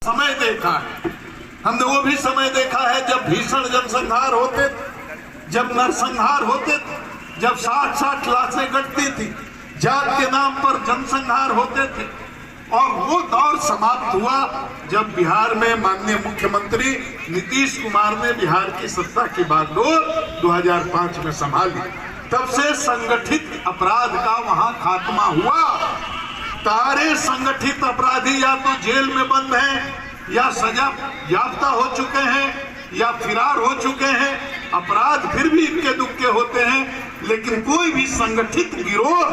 समय देखा है, हमने वो भी समय देखा है जब भीषण जनसंहार होते, जब नरसंहार होते, जब 60-60 लाशें कटती थी, जात के नाम पर जनसंहार होते थे। और वो दौर समाप्त हुआ जब बिहार में माननीय मुख्यमंत्री नीतीश कुमार ने बिहार की सत्ता की बागडोर 2005 में संभाली। तब से संगठित अपराध का वहां खात्मा हुआ। सारे संगठित अपराधी या तो जेल में बंद हैं या सजा याफ्ता हो चुके हैं या फिरार हो चुके हैं। अपराध फिर भी इक्के दुक्के होते हैं, लेकिन कोई भी संगठित गिरोह,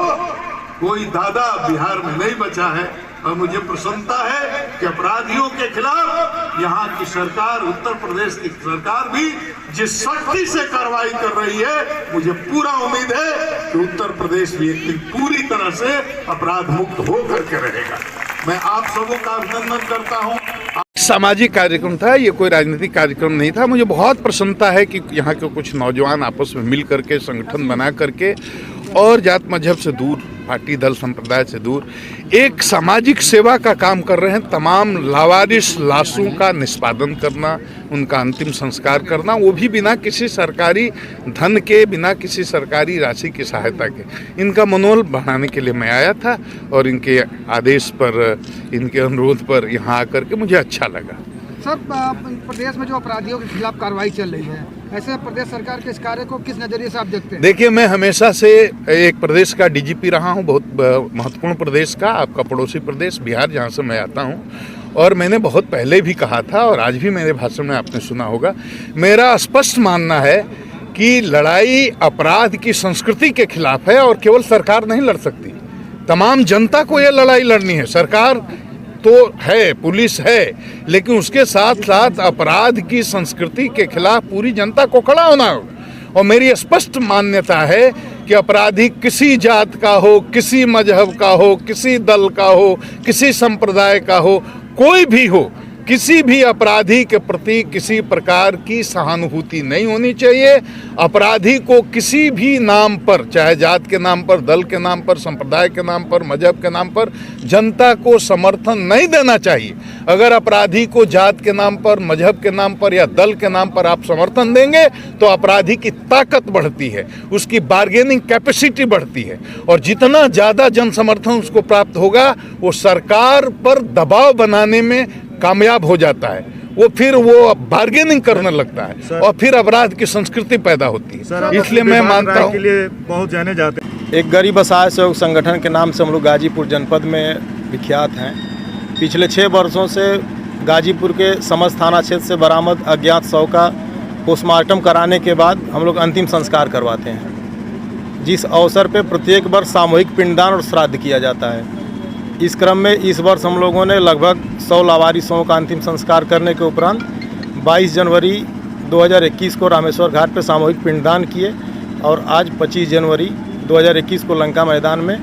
कोई दादा बिहार में नहीं बचा है। और मुझे प्रसन्नता है कि अपराधियों के खिलाफ यहाँ की सरकार, उत्तर प्रदेश की सरकार भी जिस सख्ती से कार्रवाई कर रही है, मुझे पूरा उम्मीद है कि उत्तर प्रदेश भी एक दिन पूरी तरह से अपराध मुक्त होकर के रहेगा। मैं आप सबों का अभिनंदन करता हूँ। सामाजिक कार्यक्रम था, ये कोई राजनीतिक कार्यक्रम नहीं था। मुझे बहुत प्रसन्नता है कि यहाँ के कुछ नौजवान आपस में मिल करके संगठन बना करके और जात मजहब से दूर, पार्टी दल संप्रदाय से दूर एक सामाजिक सेवा का काम कर रहे हैं। तमाम लावारिस लाशों का निष्पादन करना, उनका अंतिम संस्कार करना, वो भी बिना किसी सरकारी धन के, बिना किसी सरकारी राशि की सहायता के। इनका मनोबल बढ़ाने के लिए मैं आया था और इनके आदेश पर, इनके अनुरोध पर यहाँ आकर के मुझे अच्छा लगा। सर, प्रदेश में जो अपराधियों के खिलाफ कार्रवाई चल रही है, ऐसे प्रदेश सरकार के इस कार्य को किस नजरिए से आप देखते हैं? देखिए, मैं हमेशा से एक प्रदेश का डीजीपी रहा हूं, बहुत महत्वपूर्ण प्रदेश का, आपका पड़ोसी प्रदेश बिहार जहां से मैं आता हूं। और मैंने बहुत पहले भी कहा था और आज भी मेरे भाषण में आपने सुना होगा, मेरा स्पष्ट मानना है कि लड़ाई अपराध की संस्कृति के खिलाफ है और केवल सरकार नहीं लड़ सकती, तमाम जनता को यह लड़ाई लड़नी है। सरकार तो है, पुलिस है, लेकिन उसके साथ साथ अपराध की संस्कृति के खिलाफ पूरी जनता को खड़ा होना होगा। और मेरी स्पष्ट मान्यता है कि अपराधी किसी जात का हो, किसी मजहब का हो, किसी दल का हो, किसी संप्रदाय का हो, कोई भी हो, किसी भी अपराधी के प्रति किसी प्रकार की सहानुभूति नहीं होनी चाहिए। अपराधी को किसी भी नाम पर, चाहे जात के नाम पर, दल के नाम पर, संप्रदाय के नाम पर, मजहब के नाम पर, जनता को समर्थन नहीं देना चाहिए। अगर अपराधी को जात के नाम पर, मजहब के नाम पर या दल के नाम पर आप समर्थन देंगे तो अपराधी की ताकत बढ़ती है, उसकी बार्गेनिंग कैपेसिटी बढ़ती है। और जितना ज़्यादा जन समर्थन उसको प्राप्त होगा, वो सरकार पर दबाव बनाने में कामयाब हो जाता है। वो बार्गेनिंग करने लगता है और फिर अपराध की संस्कृति पैदा होती है। इसलिए मैं मानता हूँ के लिए बहुत जाने जाते हैं। एक गरीब असहाय सहयोग संगठन के नाम से हम लोग गाजीपुर जनपद में विख्यात हैं। पिछले 6 वर्षों से गाजीपुर के समस्त थाना क्षेत्र से बरामद अज्ञात शव का पोस्टमार्टम कराने के बाद हम लोग अंतिम संस्कार करवाते हैं, जिस अवसर पर प्रत्येक वर्ष सामूहिक पिंडदान और श्राद्ध किया जाता है। इस क्रम में इस वर्ष हम लोगों ने लगभग 100 लावारिसों का अंतिम संस्कार करने के उपरांत 22 जनवरी 2021 को रामेश्वर घाट पर सामूहिक पिंडदान किए और आज 25 जनवरी 2021 को लंका मैदान में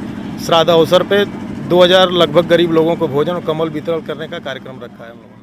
श्राद्ध अवसर पे 2000 लगभग गरीब लोगों को भोजन और कंबल वितरण करने का कार्यक्रम रखा है हम लोगों ने।